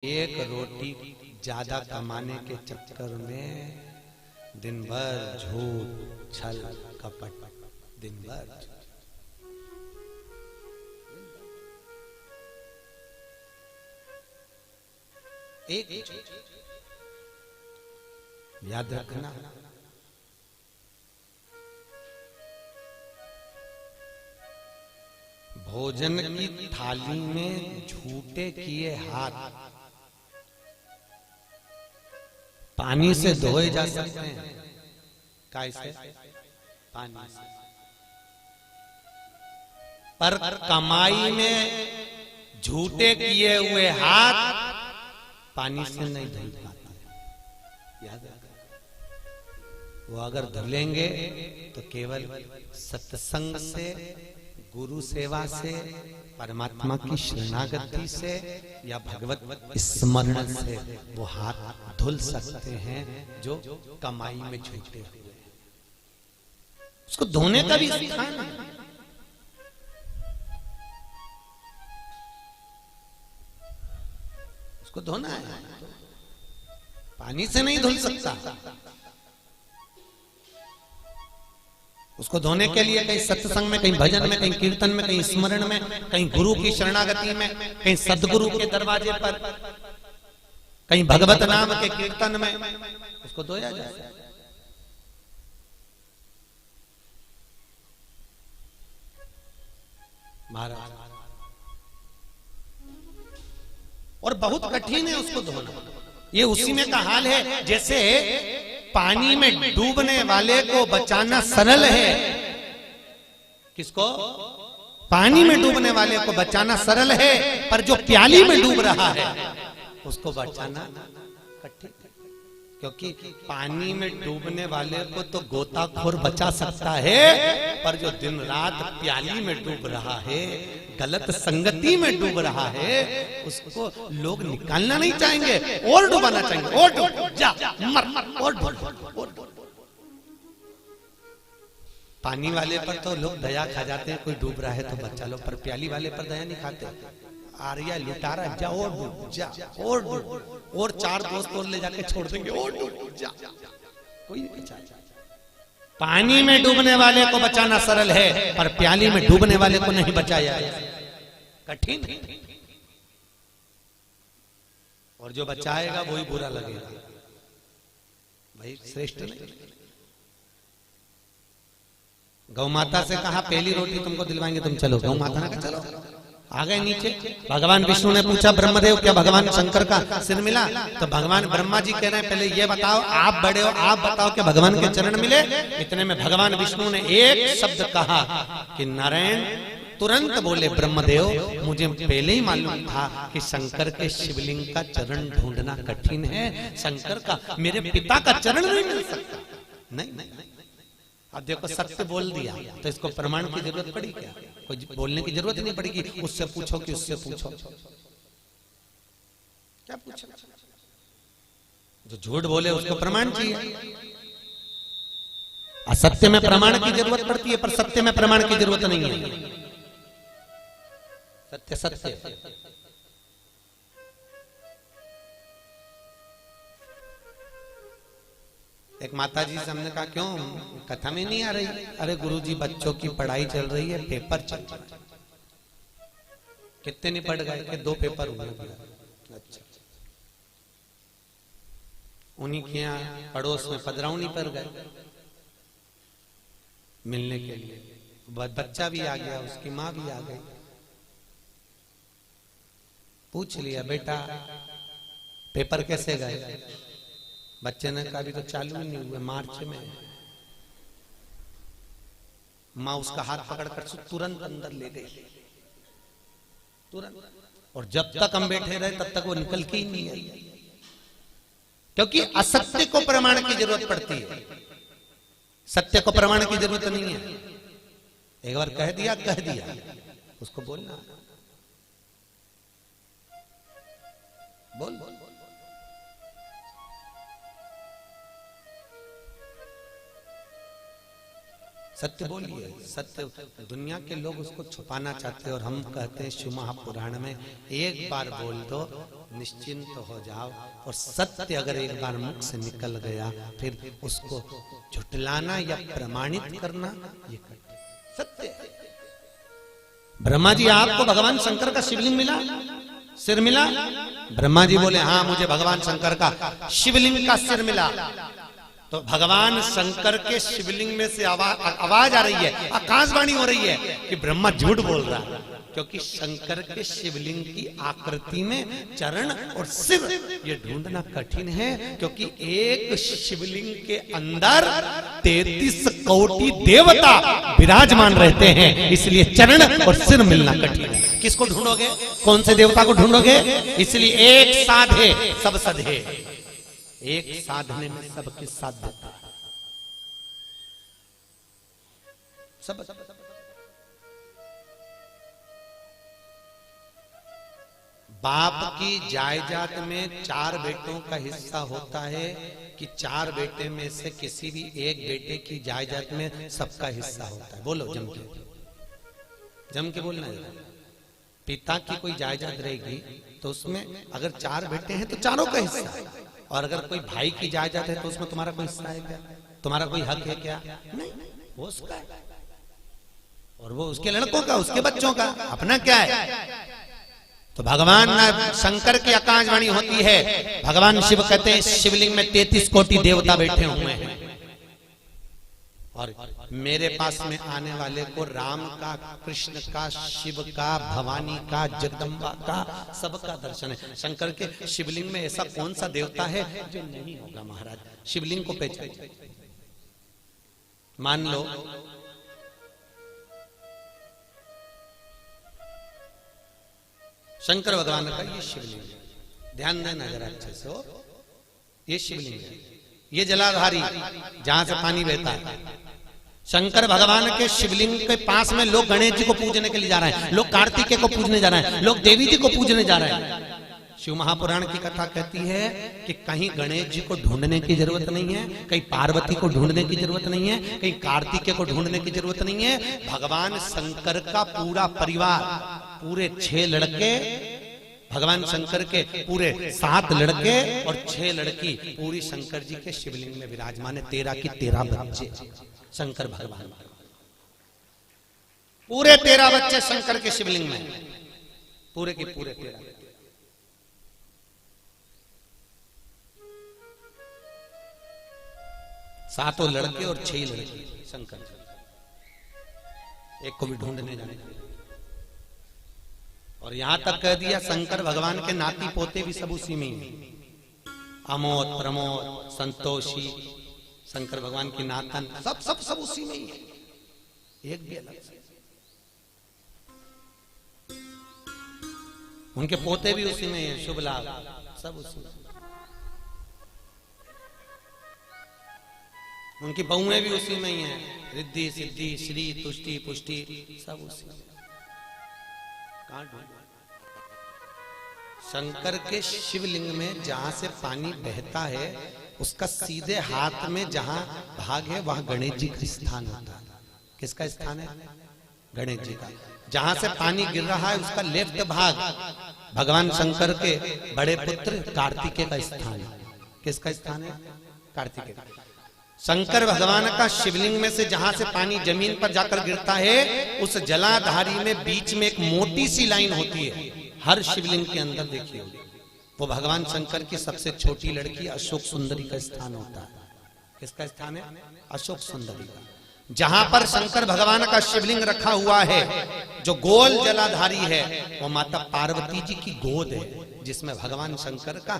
एक रोटी ज्यादा कमाने के चक्कर में दिन भर झूठ छल कपट, दिन भर एक याद रखना। भोजन की थाली में झूठे किए हाथ पानी से धोए जा सकते हैं। कैसे? पानी से। पर कमाई में झूठे किए हुए हाथ पानी से नहीं धुल पाते। याद रखना, वो अगर धुलेंगे तो केवल सत्संग से, गुरु सेवा से, परमात्मा की शरणागति से या भगवत स्मरण से वो हाथ धुल सकते हैं जो कमाई में झूठे हुए। उसको धोने का भी स्थान है। उसको धोना है, पानी से नहीं धुल सकता। उसको धोने के लिए कहीं सत्संग में, कहीं भजन में, कहीं कीर्तन में, कहीं स्मरण में, कहीं गुरु की शरणागति में, कहीं सदगुरु के दरवाजे पर, कहीं भगवत नाम के कीर्तन में उसको धोया जाए। महाराज, और बहुत कठिन है उसको धोना। ये उसी में का हाल है जैसे पानी में डूबने वाले को बचाना सरल है। किसको? पानी में डूबने वाले को बचाना सरल है, पर जो प्याली में डूब रहा है उसको बचाना कठिन। क्योंकि पानी में डूबने वाले को तो गोताखोर बचा सकता है, पर जो दिन रात प्याली में डूब रहा है, गलत संगति में डूब रहा है, उसको लोग निकालना नहीं चाहेंगे, और डुबाना चाहेंगे। और डूब जा, मर, और डूब। पानी वाले पर तो लोग दया खा जाते हैं, कोई डूब रहा है तो बचा लो, पर प्याली वाले पर दया नहीं खाते। आर्या लुटारा, जा और डूब, जा और डूब, और चार दोस्त और ले जाके छोड़ देंगे, और डूब जा, कोई नहीं बचाएगा। पानी में डूबने वाले को बचाना सरल है, पर प्याली में डूबने वाले को नहीं बचाया, कठिन। और जो बचाएगा वही बुरा लगेगा, भाई श्रेष्ठ नहीं। गौ माता से कहा पहली रोटी तुमको दिलवाएंगे, तुम चलो। गौ माता ने कहा चलो। आ गए नीचे। भगवान विष्णु ने पूछा ब्रह्मदेव क्या भगवान शंकर का सिर मिला? तो भगवान ब्रह्मा जी कह रहे हैं पहले ये बताओ, आप बड़े हो, आप बताओ कि भगवान के चरण मिले? इतने में भगवान विष्णु ने एक शब्द कहा कि नारायण। तुरंत बोले ब्रह्मदेव मुझे पहले ही मालूम था कि शंकर के शिवलिंग का चरण ढूंढना कठिन है, शंकर का, मेरे पिता का चरण नहीं मिल सकता। नहीं नहीं, अब देखो सत्य बोल दिया तो इसको प्रमाण की जरूरत पड़ी क्या? कोई बोलने की जरूरत नहीं पड़ेगी, उससे पूछो कि उससे पूछो, क्या पूछो? जो झूठ बोले उसको प्रमाण चाहिए। असत्य में प्रमाण की जरूरत पड़ती है, पर सत्य में प्रमाण की जरूरत नहीं है। सत्य सत्य। एक माता जी से हमने कहा क्यों कथा में नहीं आ रही? अरे गुरुजी बच्चों की पढ़ाई चल रही है, पेपर चल रहा है। कितने नहीं पढ़ गए? कि 2 पेपर हुए। अच्छा, उन्हीं के यहाँ पड़ोस में पदराउनी पर गए मिलने के लिए। बच्चा भी आ गया, उसकी माँ भी आ गई। पूछ लिया बेटा पेपर कैसे गए? बच्चे ने कहा अभी तो चालू ही नहीं हुए, मार्च में। माँ उसका हाथ पकड़कर तुरंत अंदर ले गई, तुरंत। और जब तक हम बैठे रहे तब तक वो निकल के ही नहीं आई, क्योंकि असत्य को प्रमाण की जरूरत पड़ती है, सत्य को प्रमाण की जरूरत नहीं है। एक बार कह दिया, उसको बोलना, बोल बोल। सत्य बोलिए। सत्य दुनिया के लोग उसको छुपाना चाहते हैं और हम कहते हैं शिव महापुराण में एक बार बोल दो निश्चिंत हो जाओ। और सत्य अगर एक बार मुख से निकल गया फिर उसको झुटलाना या प्रमाणित करना ये सत्य है। ब्रह्मा जी आपको भगवान शंकर का शिवलिंग मिला, सिर मिला? ब्रह्मा जी बोले हाँ मुझे भगवान शंकर का शिवलिंग का सिर मिला। तो भगवान शंकर के शिवलिंग में से आवाज आ रही है, आकाशवाणी हो रही है कि ब्रह्मा झूठ बोल रहा है, क्योंकि शंकर के शिवलिंग की आकृति में चरण और सिर ये ढूंढना कठिन है, क्योंकि एक शिवलिंग के अंदर 33 कोटि देवता विराजमान रहते हैं, इसलिए चरण और सिर मिलना कठिन है। किसको ढूंढोगे? कौन से देवता को ढूंढोगे? इसलिए एक साधे सब सधे, एक साधने में सबके साथ देता है। सब बाप की जायदाद में 4 बेटों का हिस्सा होता है कि 4 बेटे में से किसी भी एक बेटे की जायदाद में सबका हिस्सा होता है? बोलो जम के, जम के बोलना है। पिता की कोई जायदाद रहेगी तो उसमें अगर 4 बेटे हैं तो चारों का हिस्सा है, और अगर कोई भाई की जायदाद है तो उसमें तुम्हारा कोई हिस्सा है क्या? तुम्हारा कोई हक है क्या? नहीं, वो उसका है, और वो उसके लड़कों का, उसके बच्चों का, अपना क्या है? तो भगवान शंकर की आकाशवाणी होती है, भगवान शिव कहते हैं शिवलिंग में 33 कोटि देवता बैठे हुए हैं, और मेरे पास में आने वाले को राम का, कृष्ण का, शिव का, भवानी का, जगदम्बा का, सबका दर्शन है। शंकर के शिवलिंग में ऐसा कौन सा देवता है जो नहीं होगा? महाराज शिवलिंग को पहचान। मान लो शंकर भगवान का ये शिवलिंग है, ध्यान देना जरा अच्छे से, ये शिवलिंग है, ये जलाधारी जहां से पानी बहता है। शंकर भगवान के शिवलिंग के पास में लोग गणेश जी को पूजने के लिए जा रहे हैं, लोग कार्तिकेय को पूजने जा रहे हैं, लोग देवी जी को पूजने जा रहे हैं। शिव महापुराण की कथा कहती है कि कहीं गणेश जी को ढूंढने की जरूरत नहीं है, कहीं पार्वती को ढूंढने की जरूरत नहीं है, कहीं कार्तिकेय को ढूंढने की जरूरत नहीं है। भगवान शंकर का पूरा परिवार, पूरे 6 लड़के, भगवान शंकर के पूरे 7 लड़के और 6 लड़की पूरी शंकर जी के शिवलिंग में विराजमान है। 13 की 13 बच्चे शंकर भगवान, पूरे 13 बच्चे शंकर के शिवलिंग में, पूरे के पूरे 13। सातों लड़के और 6 लड़की शंकर, एक को भी ढूंढने जाने। और यहां तक कह दिया शंकर भगवान के नाती पोते भी सब उसी में ही, अमोद, प्रमोद, संतोषी, शंकर भगवान की नातन, सब सब सब उसी में ही है, एक भी अलग से। उनके पोते भी उसी में है, शुभ लाभ सब उसी में, उनकी बहुएं भी उसी में ही है, रिद्धि सिद्धि श्री तुष्टि पुष्टि सब उसी में। शंकर के शिवलिंग में जहां से पानी बहता है उसका सीधे हाथ में जहां भाग है वहां गणेश जी का स्थान होता है। किसका स्थान है? गणेश जी का। जहां से पानी गिर रहा है उसका लेफ्ट भाग भगवान शंकर के बड़े पुत्र कार्तिकेय का स्थान है। किसका स्थान है? कार्तिकेय का। शंकर भगवान का शिवलिंग में से जहां से पानी जमीन पर जाकर गिरता है उस जलाधारी में बीच में एक मोटी सी लाइन होती है। हर शिवलिंग के अंदर देखिए, वो भगवान शंकर की सबसे छोटी लड़की अशोक सुंदरी का स्थान होता है। किसका स्थान है? अशोक सुंदरी का। जहां पर शंकर भगवान का शिवलिंग रखा हुआ है जो गोल जलाधारी है वो माता पार्वती जी की गोद है, जिसमें भगवान शंकर का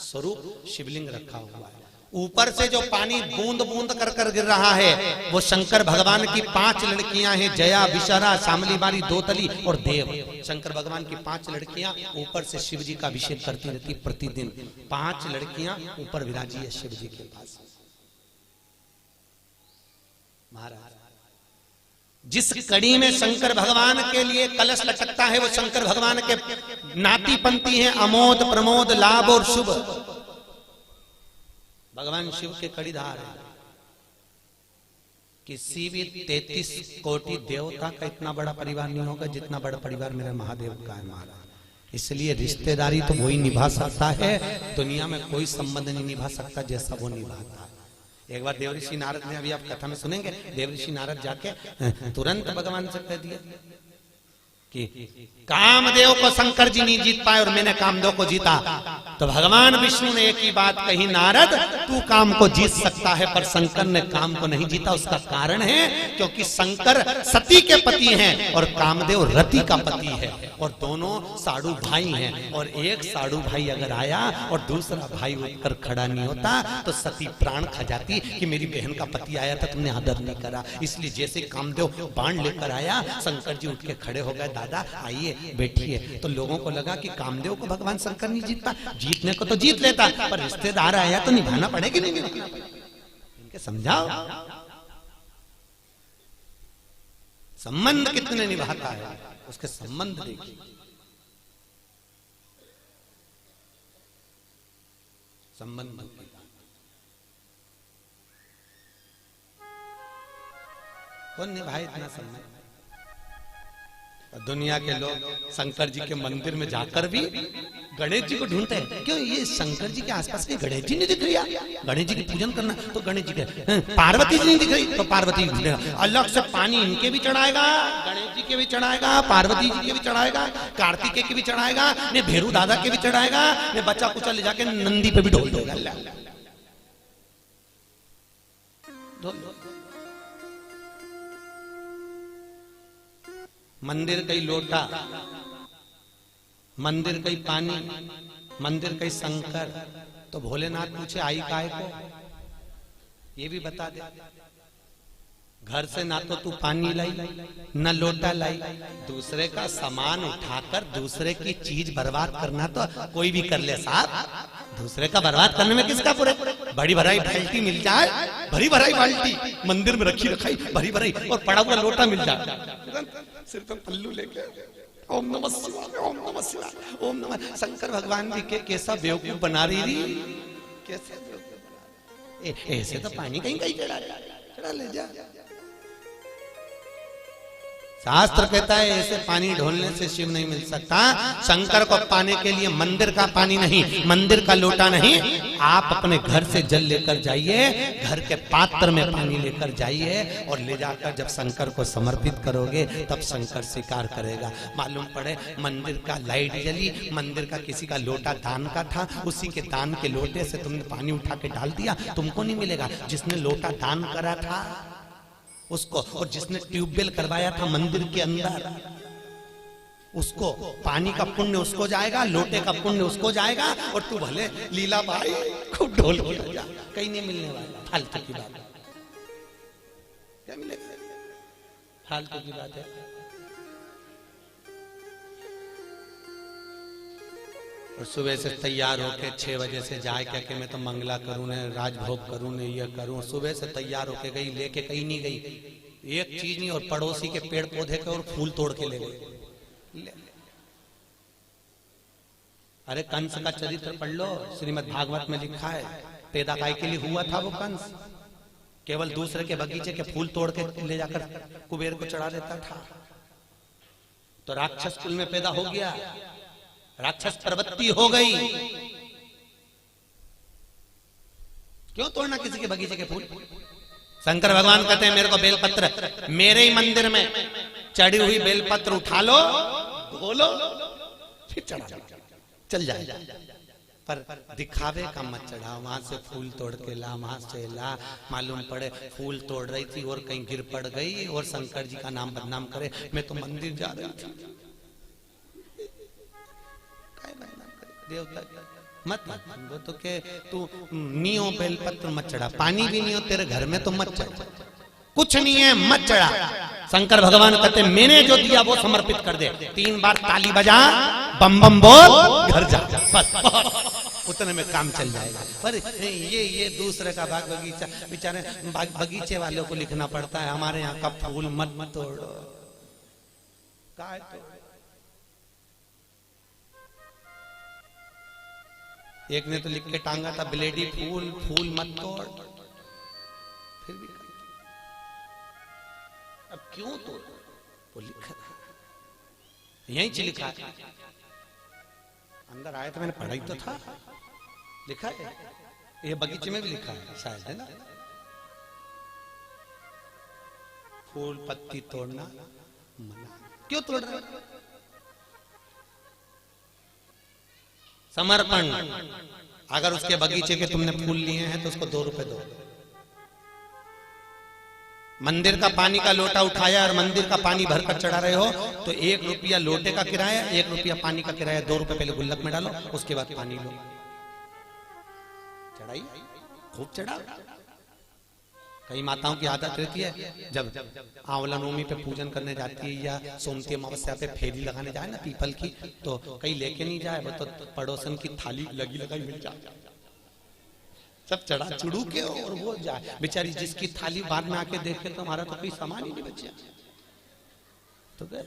स्वरूप शिवलिंग रखा हुआ है। ऊपर से जो पानी बूंद बूंद कर कर गिर रहा है वो शंकर भगवान की 5 लड़कियां हैं, जया, विशरा, शामली बारी, दोतली और देव। शंकर भगवान की 5 लड़कियां ऊपर से शिव जी का अभिषेक करती रहती प्रतिदिन। 5 लड़कियां ऊपर विराजी है शिव जी के पास। महाराज जिस कड़ी में शंकर भगवान के लिए कलश लटकता है वो शंकर भगवान के नाती पंथी हैं, अमोद, प्रमोद, लाभ और शुभ। भगवान शिव के कड़ीधार है। किसी भी 33 कोटि देवता का इतना बड़ा परिवार नहीं होगा जितना बड़ा परिवार मेरा महादेव का है महाराज। इसलिए रिश्तेदारी तो वही निभा सकता है, दुनिया में कोई संबंध नहीं निभा सकता जैसा वो निभाता है। एक बार देवऋषि नारद ने, अभी आप कथा में सुनेंगे, देवऋषि नारद जाके तुरंत भगवान से कह दिया कि कामदेव को शंकर जी नहीं जीत पाए और मैंने कामदेव को जीता। तो भगवान विष्णु ने एक ही बात कही, नारद तू काम को जीत सकता है पर शंकर ने काम को नहीं जीता। उसका कारण है क्योंकि शंकर सती के पति हैं और कामदेव रति का पति है, और दोनों साड़ू भाई हैं। और एक साड़ू भाई अगर आया और दूसरा भाई उठकर खड़ा नहीं होता तो सती प्राण खा जाती कि मेरी बहन का पति आया था, तुमने आदर नहीं करा। इसलिए जैसे कामदेव बाण लेकर आया, शंकर जी उठ के खड़े हो गए, दादा आइए बैठिए। तो लोगों को लगा कि कामदेव को भगवान शंकर नहीं जीतता, जीतने को तो जीत लेता पर रिश्तेदार आया तो निभाना पड़ेगी नहीं। इनके समझाओ संबंध कितने निभाता है, उसके संबंध देखिए। संबंध कौन निभाए इतना संबंध। दुनिया के लोग शंकर जी के मंदिर में जाकर भी गणेश जी को ढूंढते हैं। क्यों? ये शंकर जी के आसपास के गणेश जी नहीं दिख रहा, गणेश जी की पूजन करना तो गणेश जी के, पार्वती जी नहीं दिख रही तो पार्वती जी अलग से पानी इनके भी चढ़ाएगा, गणेश जी के भी चढ़ाएगा, पार्वती जी के भी चढ़ाएगा, कार्तिकेय के भी चढ़ाएगा, ने भेरू दादा के भी चढ़ाएगा, ने बच्चा कुचा ले जाके नंदी पे भी ढोल देगा। मंदिर कई लोटा, मंदिर कई पानी, मंदिर कई शंकर। तो भोलेनाथ पूछे आई काय को, ये भी बता दे। घर से ना तो तू पानी लाई न लोटा लाई, दूसरे का सामान उठाकर दूसरे की चीज बर्बाद करना तो कोई भी कर ले साहब। दूसरे का बर्बाद करने में किसका पूरे? बड़ी भराई बाल्टी मिल जाए, भरी भराई बाल्टी मंदिर में रखी रखाई भरी भराई, और पड़ा हुआ लोटा मिल जाए, सिर पे पल्लू लेके ओम नमः शिवाय, ओम नमः शिवाय, ओम नमः। शंकर भगवान जी के कैसा बेवकूफ बना रही थी, कैसे बेवकूफ बना रही। ऐसे तो पानी कहीं कहीं चढ़ा ले जा। शास्त्र कहता है ऐसे पानी ढोलने से शिव नहीं मिल सकता। शंकर को पाने के लिए मंदिर का पानी नहीं, मंदिर का लोटा नहीं, आप अपने घर से जल लेकर जाइए, घर के पात्र में पानी लेकर जाइए और ले जाकर जब शंकर को समर्पित करोगे तब शंकर स्वीकार करेगा। मालूम पड़े मंदिर का लाइट जली, मंदिर का किसी का लोटा दान का था, उसी के दान के लोटे से तुमने पानी उठा के डाल दिया, तुमको नहीं मिलेगा। जिसने लोटा दान करा था उसको, और जिसने ट्यूबवेल करवाया था मंदिर के अंदर उसको, पानी का पुण्य उसको जाएगा, लोटे का पुण्य उसको जाएगा, और तू भले लीला भाई खूब ढोल हो जा, कहीं नहीं मिलने वाला। फालतू की बात, क्या मिलेगा? फालतू की बात है। और सुबह से तैयार होके 6 बजे से जाए क्या कि मैं तो मंगला करूं ने, राजभोग करूं ने, ये करूं। सुबह से तैयार होके गई, लेके कहीं नहीं गई, एक चीज नहीं, और पड़ोसी के पेड़ पौधे के और फूल तोड़ के ले गई। अरे कंस का चरित्र पढ़ लो, श्रीमद् भागवत में लिखा है, पैदा काय के लिए हुआ था वो कंस? केवल दूसरे के बगीचे के फूल तोड़ के ले जाकर कुबेर को चढ़ा देता था। तो राक्षस कुल में पैदा हो गया, राक्षस प्रवृत्ति हो गई। क्यों तोड़ना किसी के बगीचे के फूल? शंकर भगवान कहते हैं मेरे को बेलपत्र, मेरे ही मंदिर में चढ़ी हुई बेलपत्र उठा लो, धो लो, फिर चढ़ा चल जाए, पर दिखावे का मत चढ़ा। वहां से फूल तोड़ के ला, वहां से ला, मालूम पड़े फूल तोड़ रही थी और कहीं गिर पड़ गई और शंकर जी का नाम बदनाम करे, मैं तो मंदिर जा रही थी। देवता मत वो तो के तू नियो बेलपत्र मत चढ़ा, पानी भी नहीं हो तेरे घर में तो मत चढ़ा, कुछ नहीं है मत चढ़ा। शंकर भगवान कहते मैंने जो दिया वो समर्पित कर दे, 3 बार ताली बजा, बम बम बोल, घर जा, बस उतने में काम चल जाएगा। पर ये दूसरे का बाग बगीचा, बेचारे बगीचे वालों को लिखना पड़ता है हमारे यहाँ का फूल मत तोड़ो। एक ने तो लिख के टांगा था ब्लेडी फूल, फूल मत तोड़, फिर भी अब क्यों तोड़? वो लिखा यहीं से लिखा है, अंदर आया तो मैंने पढ़ा ही तो था, लिखा है, ये बगीचे में भी लिखा है शायद, है ना? फूल पत्ती तोड़ना मना। क्यों तोड़ रहे? समर्पण। अगर उसके बगीचे के तुमने फूल लिए हैं तो उसको 2 रुपए दो। मंदिर का पानी का लोटा उठाया और मंदिर का पानी भरकर चढ़ा रहे हो तो 1 रुपया लोटे का किराया, 1 रुपया पानी का किराया, 2 रुपए पहले गुल्लक में डालो, उसके बाद पानी लो, चढ़ाई खूब चढ़ा। कई माताओं की आदत रहती है जब आंवला नवमी पे पूजन करने जाती है या सोमती अमावस्या पे फेरी लगाने जाए ना पीपल की, तो कई लेके नहीं जाए, वो तो पड़ोसन की थाली लगी लगाई मिल जाए, सब चढ़ा चुड़ू के और वो जाए बेचारी, जिसकी थाली बाद में आके देखे तो हमारा तो कोई सामान ही नहीं बचा, तो गए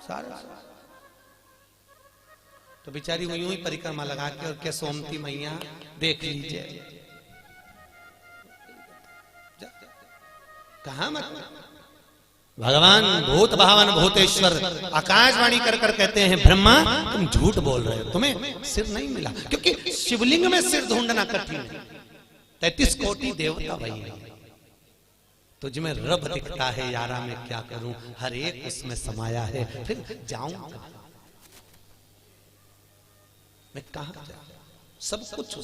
सारा। तो बेचारी वो यूं ही परिक्रमा लगा के और क्या सोमती मैया देख लीजिए, कहा मत। भगवान भूत भावन भूतेश्वर आकाशवाणी कर कर कहते हैं ब्रह्मा तुम झूठ बोल रहे हो, तुम्हें सिर नहीं मिला, क्योंकि शिवलिंग में सिर ढूंढना कठिन है, 33 कोटि देवता वही है, तुझमें रब दिखता है यारा मैं क्या करूं, हर एक उसमें समाया है, फिर जाऊं मैं कहां जाऊं, सब कुछ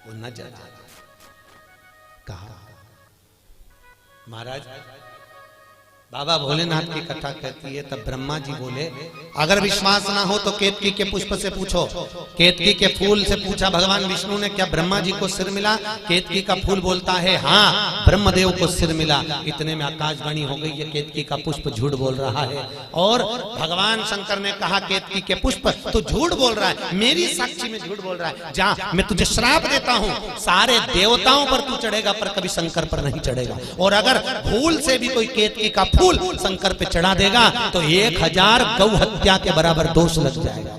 वो नजर आ रहा। कहा महाराज बाबा भोलेनाथ की कथा कहती है, तब ब्रह्मा जी बोले अगर विश्वास ना हो तो केतकी के पुष्प से पूछो। केतकी के फूल से पूछा भगवान विष्णु ने, क्या ब्रह्मा जी को सिर मिला? केतकी का फूल बोलता है हाँ ब्रह्मदेव को सिर मिला। इतने में आकाशवाणी हो गई है केतकी का पुष्प झूठ बोल रहा है, और भगवान शंकर ने कहा केतकी के पुष्प तू झूठ बोल रहा है, मेरी साक्षी में झूठ बोल रहा है, जा मैं तुझे श्राप देता हूँ, सारे देवताओं पर तू चढ़ेगा पर कभी शंकर पर नहीं चढ़ेगा, और अगर भूल से भी कोई केतकी का फूल शंकर पे चढ़ा देगा तो 1000 गौ हत्या के बराबर दोष लग जाएगा।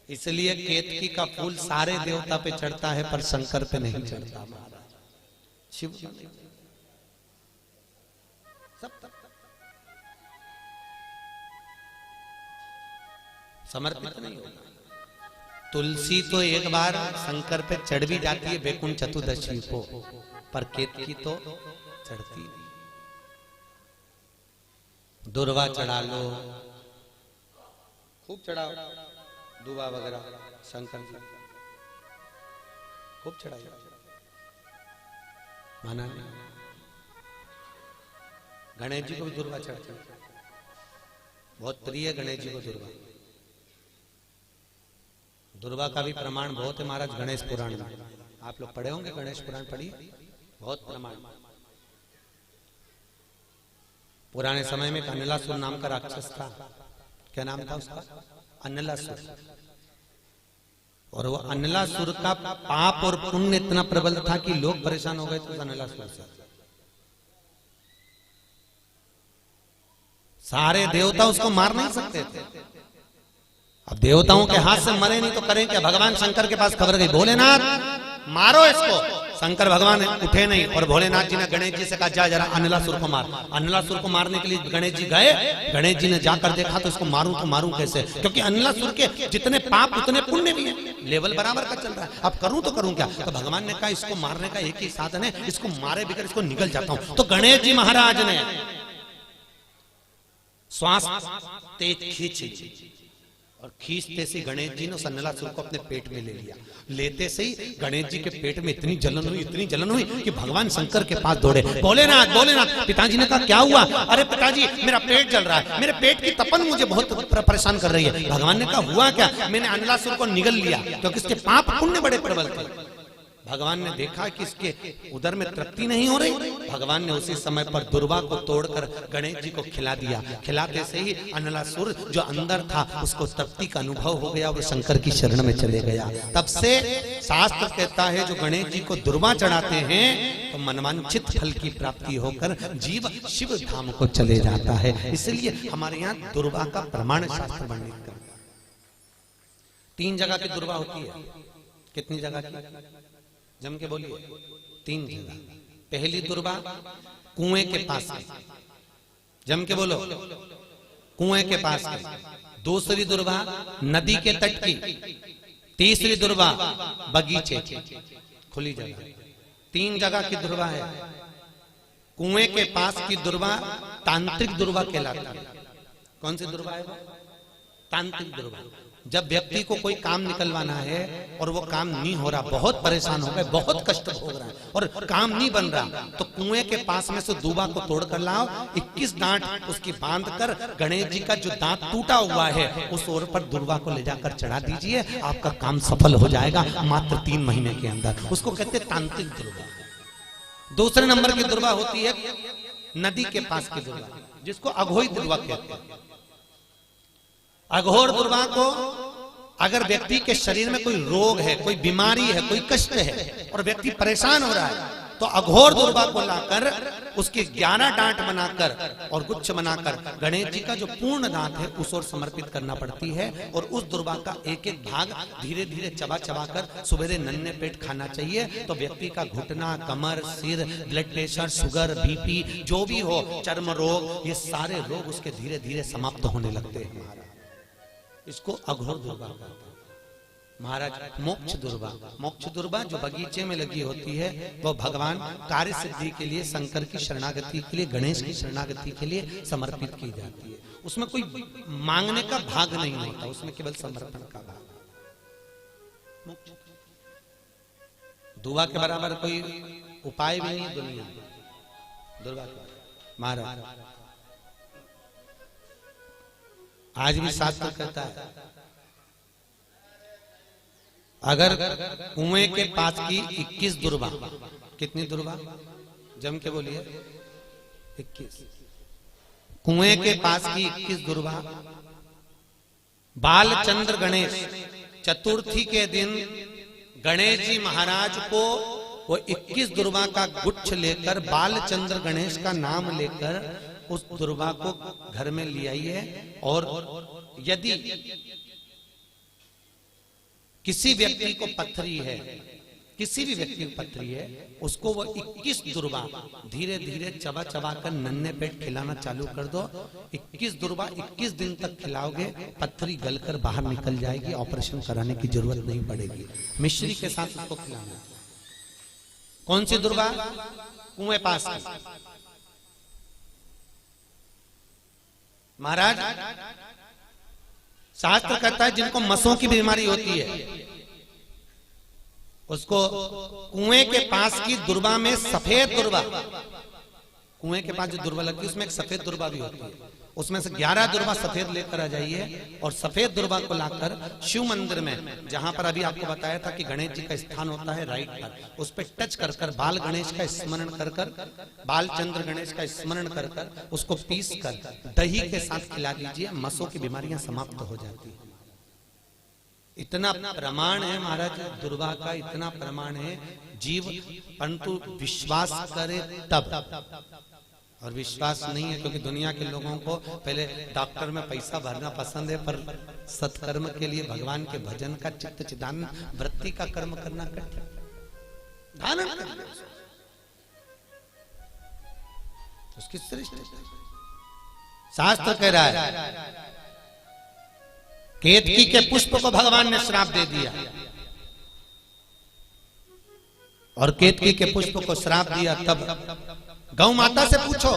इसलिए केतकी का फूल सारे देवता पे चढ़ता है पर शंकर पे नहीं चढ़ता। शिव सब समर्पित नहीं होगा। तुलसी तो एक बार शंकर पे चढ़ भी जाती है वैकुंठ चतुर्दशी को, पर केतकी तो चढ़ती नहीं। दुर्वा चढ़ा लो, खूब चढ़ाओ, दुबा वगैरह शंकर जी खूब चढ़ाई, माना नहीं। गणेश जी को भी दुर्वा चढ़ती, बहुत प्रिय गणेश जी को दुर्वा। दुर्वा का भी प्रमाण बहुत है महाराज गणेश पुराण में, आप लोग पढ़े होंगे गणेश पुराण, पढ़िए, बहुत प्रमाण। पुराने समय में अन्नलासुर नाम का राक्षस था, क्या नाम था उसका? अन्नलासुर। और वो अन्नलासुर का पाप और पुण्य इतना प्रबल था कि लोग परेशान हो गए थे अन्नलासुर से। सारे देवता उसको मार नहीं सकते थे। अब देवताओं के हाथ से मरे नहीं तो करें क्या? भगवान शंकर के पास खबर गई, भोलेनाथ मारो इसको। शंकर भगवान उठे नहीं और भोलेनाथ जी ने गणेश जी से कहा जा जरा अन्नलासुर को मार। अन्नलासुर को मारने के लिए गणेश जी गए। गणेश जी ने जाकर देखा तो इसको मारूं तो मारूं कैसे, क्योंकि अन्नलासुर के जितने पाप उतने पुण्य भी हैं, लेवल बराबर का चल रहा है। अब करूं तो करूं क्या? तो भगवान ने कहा इसको मारने का एक ही साधन है, इसको मारे बिगर इसको निगल जाता हूं। तो गणेश जी महाराज ने श्वास तेज खींची और खींचते से गणेश जी ने उस अन्नलासुर को अपने पेट में ले लिया। लेते से ही गणेश जी के पेट में इतनी जलन हुई कि भगवान शंकर के पास दौड़े। भोलेनाथ भोलेनाथ। पिताजी ने कहा क्या हुआ? अरे पिताजी मेरा पेट जल रहा है, मेरे पेट की तपन मुझे बहुत परेशान कर रही है। भगवान ने कहा हुआ क्या? मैंने अन्नलासुर को निगल लिया क्योंकि इसके पाप पुण्य बड़े प्रबल थे। भगवान ने देखा कि इसके उदर में तृप्ति नहीं हो रही। भगवान ने उसी समय पर दुर्वा को तोड़कर गणेश जी को खिला दिया। खिलाते से ही अन्नलासुर जो अंदर था उसको तृप्ति का अनुभव हो गया, वो शंकर की शरण में चले गया। तब से शास्त्र कहता है जो गणेश जी को दुर्वा चढ़ाते हैं तो मनवांछित फल की प्राप्ति होकर जीव शिव धाम को चले जाता है। इसलिए हमारे यहाँ दुर्वा का प्रमाण शास्त्र वर्णित करता है। 3 जगह की दुर्वा होती है। कितनी जगह की? जम के बोलिए। 3 जगह। पहली दुर्वा कुएं के पास की, जम के बोलो, कुएं के पास की। दूसरी दुर्वा नदी के तट की। तीसरी दुर्वा बगीचे की, खुली जगह। 3 जगह की दुर्वा है। कुएं के पास की दुर्वा तांत्रिक दुर्वा कहलाती है। कौन सी दुर्वा है वो? तांत्रिक दुर्वा। जब व्यक्ति को कोई काम निकलवाना है और वो काम नहीं हो रहा, बहुत परेशान हो गए, बहुत कष्ट भोग रहा है और काम नहीं बन रहा, तो कुएं के पास में से दुर्वा को तोड़ कर लाओ, 21 डांट उसकी बांध कर गणेश जी का जो दांत टूटा हुआ है उस ओर पर दुर्वा को ले जाकर चढ़ा दीजिए, आपका काम सफल हो जाएगा मात्र 3 महीने के अंदर। उसको कहते हैं तांत्रिक दुर्वा। दूसरे नंबर की दुर्वा होती है नदी के पास की दुर्वा, जिसको अघोई दुर्वा कहते हैं। अघोर दुर्वा को अगर व्यक्ति के शरीर में कोई रोग है, कोई बीमारी है, कोई कष्ट है और व्यक्ति परेशान हो रहा है, तो अघोर दुर्वा को लाकर उसके 11 डांट बनाकर और गुच्छ बनाकर गणेश जी का जो पूर्ण दांत है उस ओर समर्पित करना पड़ती है। और उस दुर्वा का एक एक भाग धीरे धीरे चबा चबा कर सुबेरे नन्हे पेट खाना चाहिए, तो व्यक्ति का घुटना, कमर, सिर, ब्लड प्रेशर, शुगर, बीपी, जो भी हो, चर्म रोग, ये सारे रोग उसके धीरे धीरे समाप्त होने लगते हैं। इसको अघोर दुर्वा कहते हैं। महाराज मोक्ष दुर्वा, मोक्ष दुर्वा जो बगीचे में लगी होती है, वो भगवान कार्य सिद्धि के लिए, शंकर की शरणागति के लिए, गणेश की शरणागति के लिए समर्पित की जाती है। उसमें कोई मांगने का भाग नहीं होता, उसमें केवल समर्पण का भाग। दुआ के बराबर कोई उपाय भी नहीं है दुनिया में दुर्वा के। महाराज आज भी शास्त्र कहता है, अगर कुएं के पास की 21 दुर्वा, कितनी दुर्वा? जम के बोलिए, 21। कुएं के पास की 21 दुर्वा, बालचंद्र गणेश चतुर्थी के दिन गणेश जी महाराज को वो 21 दुर्वा का गुच्छ लेकर, बालचंद्र गणेश का नाम लेकर उस दुर्वा को घर में ले आइए। और यदि किसी व्यक्ति को पथरी है, किसी भी व्यक्ति को पथरी है, उसको वो 21 दुर्वा धीरे धीरे चबा चबा कर नन्हे पेट खिलाना चालू कर दो। 21 दुर्वा 21 दिन तक खिलाओगे, पथरी गलकर बाहर निकल जाएगी, ऑपरेशन कराने की जरूरत नहीं पड़ेगी। मिश्री के साथ उसको खिलाना। कौन सी दुर्वा? कुएं पास की। महाराज शास्त्र कहता है जिनको मसों की बीमारी होती है, उसको कुएं के पास की दुर्वा में सफेद दुर्वा, कुएं के पास जो दुर्वा लगती है उसमें एक सफेद दुर्वा भी होती है, उसमें से 11 दुर्वा सफेद लेकर आ जाइए। और सफेद दुर्वा को लाकर शिव मंदिर में, जहां पर अभी आपको बताया था कि गणेश जी का स्थान होता है राइट पर, उस पर टच कर कर बाल गणेश का स्मरण कर कर, बालचंद्र गणेश का स्मरण कर कर उसको पीस कर दही के साथ खिला दीजिए, मसों की बीमारियां समाप्त हो जाती है। इतना प्रमाण है महाराज दुर्वा का, इतना प्रमाण है। जीव परंतु विश्वास करे तब, और विश्वास नहीं है क्योंकि दुनिया के लोगों को पहले डॉक्टर में पैसा भरना पसंद है, पर सत्कर्म के लिए भगवान के भजन का, चित्त चिदानंद वृत्ति का कर्म करना कठिन। धारण करिए उसकी श्रेष्ठ। शास्त्र कह रहा है केतकी के पुष्प को भगवान ने श्राप दे दिया, और केतकी के पुष्प को श्राप दिया तब गौ माता से पूछो,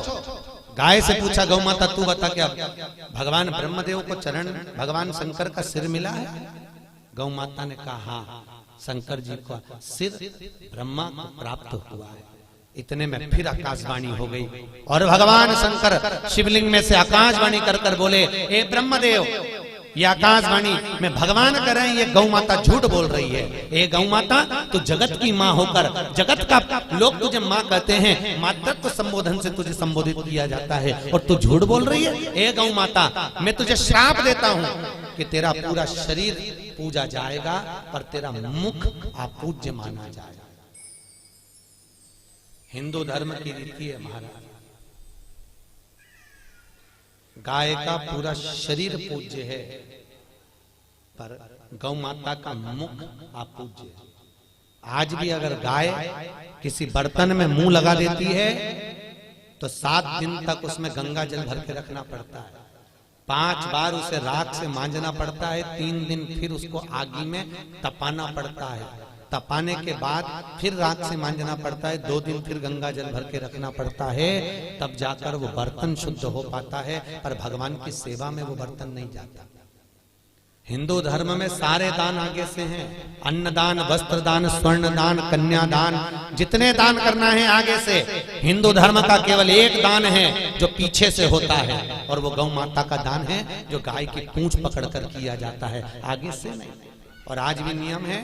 गाय से पूछा, गौ माता तू बता क्या भगवान ब्रह्मदेव को चरण भगवान शंकर का सिर मिला है? गौ माता ने कहा हाँ, शंकर जी का सिर ब्रह्मा को प्राप्त हुआ है। इतने में फिर आकाशवाणी हो गई और भगवान शंकर शिवलिंग में से आकाशवाणी कर कर बोले, ए ब्रह्मदेव, ये आकाशवाणी में भगवान कर रहे हैं, ये गौ माता झूठ बोल रही है। ए गौ माता, तू जगत की माँ होकर, जगत का लोग तुझे माँ कहते हैं, मातृत्व संबोधन से तुझे संबोधित किया जाता है, और तू झूठ बोल रही है। ए गौ माता, मैं तुझे श्राप देता हूँ कि तेरा पूरा शरीर पूजा जाएगा और तेरा मुख अपूज्य माना जाएगा। हिंदू धर्म की रीति है महाराज, गाय का पूरा शरीर पूज्य है, पर गौ माता का मुख अपूज्य है। आज भी अगर गाय किसी बर्तन में मुंह लगा देती है तो 7 दिन तक उसमें गंगा जल भर के रखना पड़ता है, 5 बार उसे राख से मांजना पड़ता है, 3 दिन फिर उसको आगी में तपाना पड़ता है, तपाने के बाद फिर राख से मांजना पड़ता है, 2 दिन फिर गंगा जल भर के रखना पड़ता है, तब जाकर वो बर्तन शुद्ध हो पाता है। पर भगवान की सेवा में वो बर्तन नहीं जाता। हिंदू धर्म में सारे दान आगे से हैं, अन्नदान, वस्त्र दान, स्वर्ण दान, कन्यादान, जितने दान करना है आगे से। हिंदू धर्म का केवल एक दान है जो पीछे से होता है, और वो गौ माता का दान है जो गाय की पूंछ पकड़कर किया जाता है, आगे से नहीं। और आज भी नियम है